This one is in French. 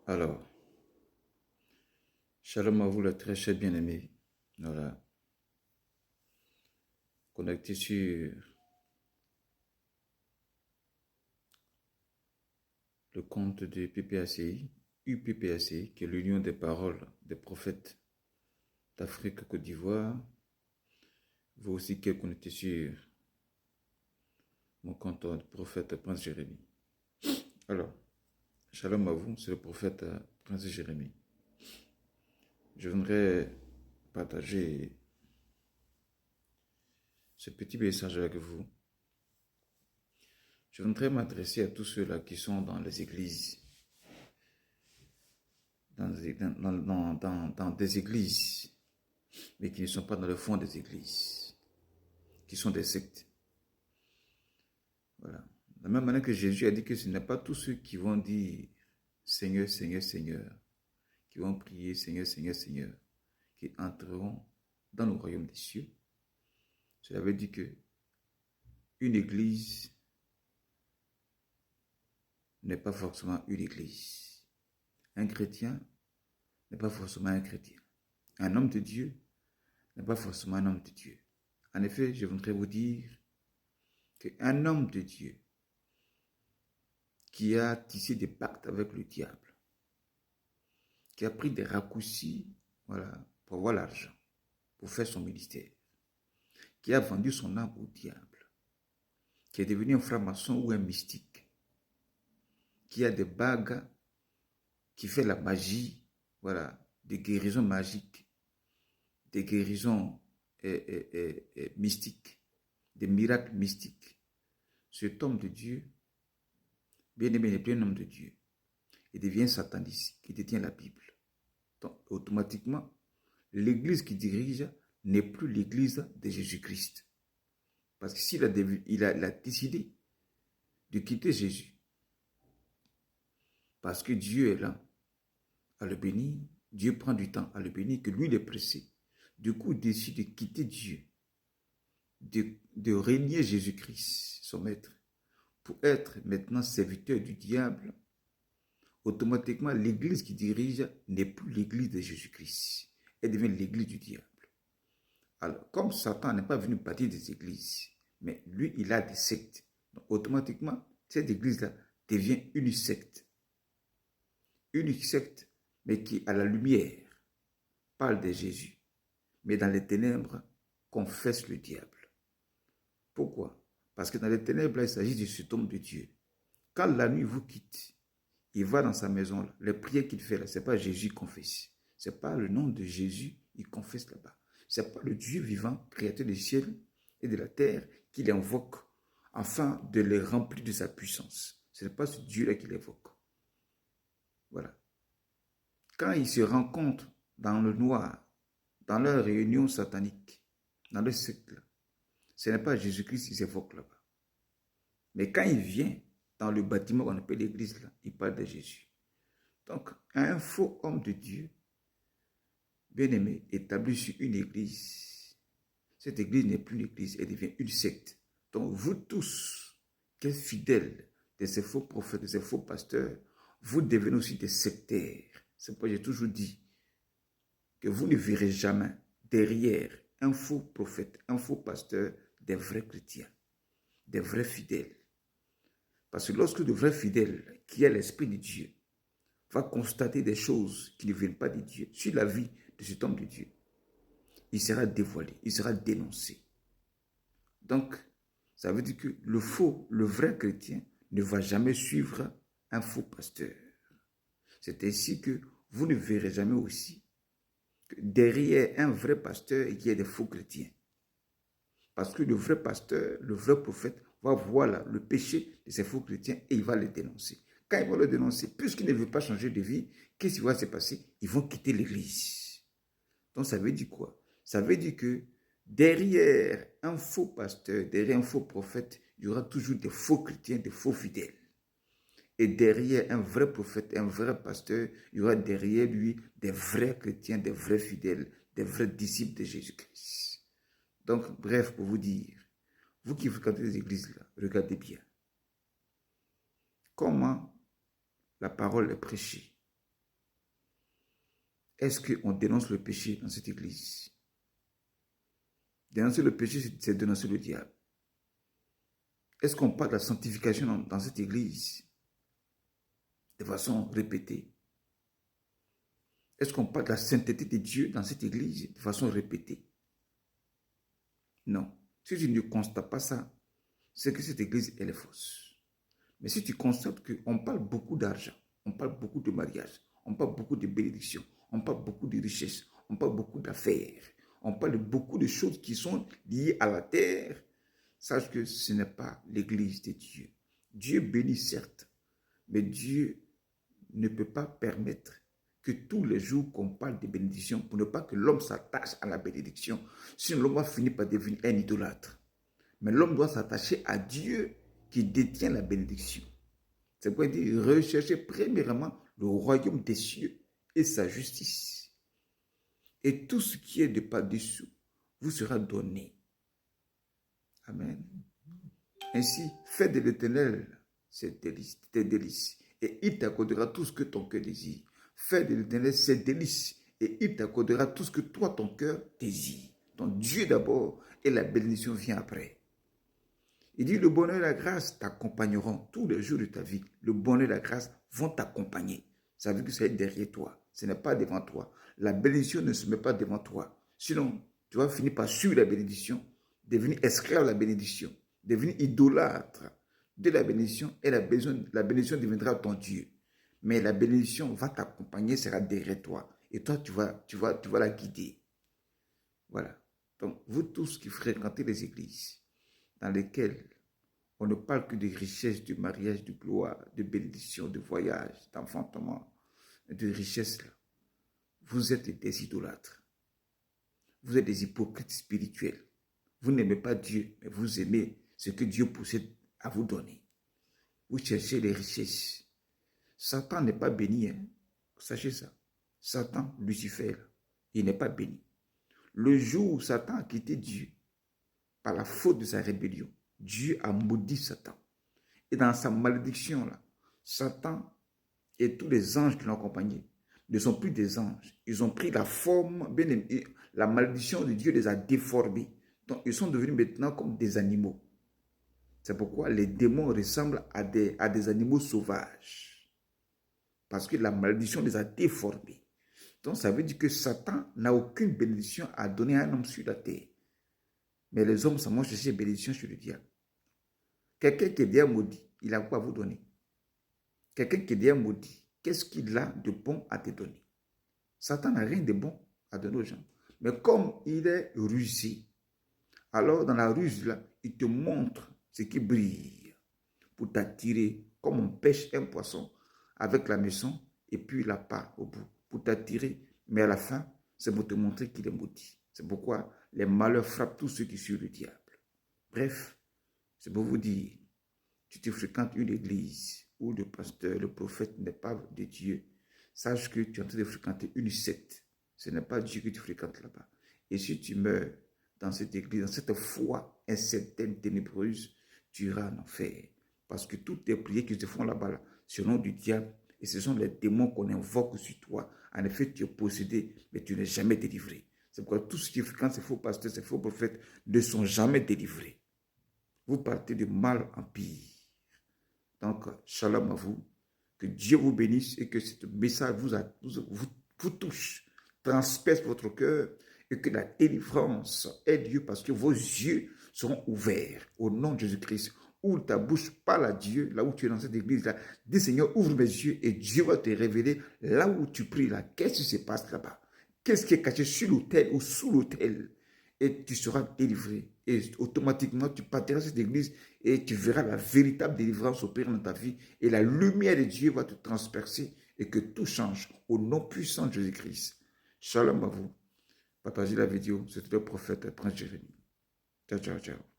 Alors, shalom à vous, le très cher bien-aimé. Voilà, connecté sur le compte de PPACI, UPPACI, qui est l'Union des paroles des prophètes d'Afrique Côte d'Ivoire. Vous aussi qui êtes connecté sur mon compte de prophète Prince Jérémie. Alors, shalom à vous, c'est le prophète Prince Jérémie. Je voudrais partager ce petit message avec vous. Je voudrais m'adresser à tous ceux-là qui sont dans les églises, dans des églises, mais qui ne sont pas dans le fond des églises, qui sont des sectes. Voilà. De la même manière que Jésus a dit que ce n'est pas tous ceux qui vont dire Seigneur, Seigneur, Seigneur, qui vont prier Seigneur, Seigneur, Seigneur, qui entreront dans le royaume des cieux. Cela veut dire que une église n'est pas forcément une église. Un chrétien n'est pas forcément un chrétien. Un homme de Dieu n'est pas forcément un homme de Dieu. En effet, je voudrais vous dire qu'un homme de Dieu qui a tissé des pactes avec le diable, qui a pris des raccourcis, voilà, pour avoir l'argent, pour faire son ministère, qui a vendu son âme au diable, qui est devenu un franc-maçon ou un mystique, qui a des bagues, qui fait la magie, voilà, des guérisons magiques, des guérisons mystiques, des miracles mystiques. Cet homme de Dieu, bien aimé, n'est plus un homme de Dieu. Il devient sataniste, qui détient la Bible. Donc, automatiquement, l'église qui dirige n'est plus l'église de Jésus-Christ. Parce que s'il a décidé de quitter Jésus, parce que Dieu est là à le bénir, Dieu prend du temps à le bénir, que lui il est pressé. Du coup, il décide de quitter Dieu, de régner Jésus-Christ, son maître, pour être maintenant serviteur du diable. Automatiquement, l'église qui dirige n'est plus l'église de Jésus-Christ. Elle devient l'église du diable. Alors, comme Satan n'est pas venu bâtir des églises, mais lui, il a des sectes. Donc, automatiquement, cette église-là devient une secte. Une secte, mais qui, à la lumière, parle de Jésus, mais dans les ténèbres, confesse le diable. Pourquoi? Parce que dans les ténèbres, il s'agit de cet homme de Dieu. Quand la nuit vous quitte, il va dans sa maison, là, les prières qu'il fait là, ce n'est pas Jésus qui confesse. Ce n'est pas le nom de Jésus qu'il confesse là-bas. Ce n'est pas le Dieu vivant, créateur du ciel et de la terre, qu'il invoque afin de les remplir de sa puissance. Ce n'est pas ce Dieu-là qu'il évoque. Voilà. Quand ils se rencontrent dans le noir, dans leur réunion satanique, dans le secte, ce n'est pas Jésus-Christ qu'ils évoquent là-bas. Mais quand il vient dans le bâtiment qu'on appelle l'église, là, il parle de Jésus. Donc, un faux homme de Dieu, bien-aimé, établi sur une église, cette église n'est plus une église, elle devient une secte. Donc, vous tous, qui êtes fidèles de ces faux prophètes, de ces faux pasteurs, vous devenez aussi des sectaires. C'est pourquoi j'ai toujours dit que vous ne verrez jamais derrière un faux prophète, un faux pasteur, des vrais chrétiens, des vrais fidèles. Parce que lorsque le vrai fidèle, qui est l'Esprit de Dieu, va constater des choses qui ne viennent pas de Dieu sur la vie de cet homme de Dieu, il sera dévoilé, il sera dénoncé. Donc, ça veut dire que le faux, le vrai chrétien ne va jamais suivre un faux pasteur. C'est ainsi que vous ne verrez jamais aussi que derrière un vrai pasteur, il y a des faux chrétiens. Parce que le vrai pasteur, le vrai prophète va voir là, le péché de ces faux chrétiens et il va les dénoncer. Quand il va le dénoncer, puisqu'il ne veut pas changer de vie, qu'est-ce qui va se passer? Ils vont quitter l'église. Donc ça veut dire quoi? Ça veut dire que derrière un faux pasteur, derrière un faux prophète, il y aura toujours des faux chrétiens, des faux fidèles. Et derrière un vrai prophète, un vrai pasteur, il y aura derrière lui des vrais chrétiens, des vrais fidèles, des vrais disciples de Jésus-Christ. Donc, bref, pour vous dire, vous qui fréquentez les églises là, regardez bien comment la parole est prêchée. Est-ce qu'on dénonce le péché dans cette église? Dénoncer le péché, c'est dénoncer le diable. Est-ce qu'on parle de la sanctification dans cette église de façon répétée? Est-ce qu'on parle de la sainteté de Dieu dans cette église de façon répétée? Non. Si tu ne constates pas ça, c'est que cette église, elle est fausse. Mais si tu constates qu'on parle beaucoup d'argent, on parle beaucoup de mariage, on parle beaucoup de bénédictions, on parle beaucoup de richesses, on parle beaucoup d'affaires, on parle de beaucoup de choses qui sont liées à la terre, sache que ce n'est pas l'église de Dieu. Dieu bénit certes, mais Dieu ne peut pas permettre que tous les jours qu'on parle de bénédiction pour ne pas que l'homme s'attache à la bénédiction. Sinon, l'homme va finir par devenir un idolâtre. Mais l'homme doit s'attacher à Dieu qui détient la bénédiction. C'est pourquoi il dit, recherchez premièrement le royaume des cieux et sa justice. Et tout ce qui est de par-dessous vous sera donné. Amen. Ainsi, fais de l'Éternel tes délices, et il t'accordera tout ce que ton cœur désire. Fais de l'Éternel ses délices, et il t'accordera tout ce que toi, ton cœur désire. Donc Dieu d'abord, et la bénédiction vient après. Il dit, le bonheur et la grâce t'accompagneront tous les jours de ta vie. Le bonheur et la grâce vont t'accompagner. Ça veut dire que c'est derrière toi. Ce n'est pas devant toi. La bénédiction ne se met pas devant toi. Sinon, tu vas finir par suivre la bénédiction, devenir esclave de la bénédiction, devenir idolâtre de la bénédiction, et la bénédiction deviendra ton Dieu. Mais la bénédiction va t'accompagner, sera derrière toi. Et toi, tu vas la guider. Voilà. Donc, vous tous qui fréquentez les églises, dans lesquelles on ne parle que de richesse, de mariage, de gloire, de bénédiction, de voyage, d'enfantement, de richesse. Vous êtes des idolâtres. Vous êtes des hypocrites spirituels. Vous n'aimez pas Dieu, mais vous aimez ce que Dieu possède à vous donner. Vous cherchez les richesses. Satan n'est pas béni. Hein? Sachez ça. Satan, Lucifer, il n'est pas béni. Le jour où Satan a quitté Dieu, par la faute de sa rébellion, Dieu a maudit Satan. Et dans sa malédiction, là, Satan et tous les anges qui l'ont accompagné ne sont plus des anges. Ils ont pris la forme, la malédiction de Dieu les a déformés. Donc, ils sont devenus maintenant comme des animaux. C'est pourquoi les démons ressemblent à des animaux sauvages. Parce que la malédiction les a déformés. Donc, ça veut dire que Satan n'a aucune bénédiction à donner à un homme sur la terre. Mais les hommes s'en vont chercher bénédiction sur le diable. Quelqu'un qui est bien maudit, il a quoi à vous donner? Quelqu'un qui est bien maudit, qu'est-ce qu'il a de bon à te donner? Satan n'a rien de bon à donner aux gens. Mais comme il est rusé, alors dans la ruse, là, il te montre ce qui brille pour t'attirer, comme on pêche un poisson avec la maison et puis il n'a pas au bout, pour t'attirer. Mais à la fin, c'est pour te montrer qu'il est maudit. C'est pourquoi les malheurs frappent tous ceux qui suivent le diable. Bref, c'est pour vous dire, si tu fréquentes une église où le pasteur, le prophète n'est pas de Dieu, sache que tu es en train de fréquenter une secte. Ce n'est pas Dieu que tu fréquentes là-bas. Et si tu meurs dans cette église, dans cette foi incertaine, ténébreuse, tu iras en enfer. Parce que toutes les prières qui se font là-bas, là, c'est au nom du diable. Et ce sont les démons qu'on invoque sur toi. En effet, tu es possédé, mais tu n'es jamais délivré. C'est pourquoi tous ceux qui fréquentent ces faux pasteurs, ces faux prophètes ne sont jamais délivrés. Vous partez de mal en pire. Donc, shalom à vous. Que Dieu vous bénisse et que ce message vous touche, transperce votre cœur et que la délivrance ait lieu parce que vos yeux seront ouverts au nom de Jésus-Christ. Ouvre ta bouche, parle à Dieu, là où tu es dans cette église-là. Dis Seigneur, ouvre mes yeux et Dieu va te révéler là où tu pries là. Qu'est-ce qui se passe là-bas? Qu'est-ce qui est caché sur l'autel ou sous l'autel? Et tu seras délivré. Et automatiquement, tu partiras de cette église et tu verras la véritable délivrance opérer dans ta vie. Et la lumière de Dieu va te transpercer et que tout change au nom puissant de Jésus-Christ. Shalom à vous. Partagez la vidéo. C'était le prophète Prince Jérémie. Ciao, ciao, ciao.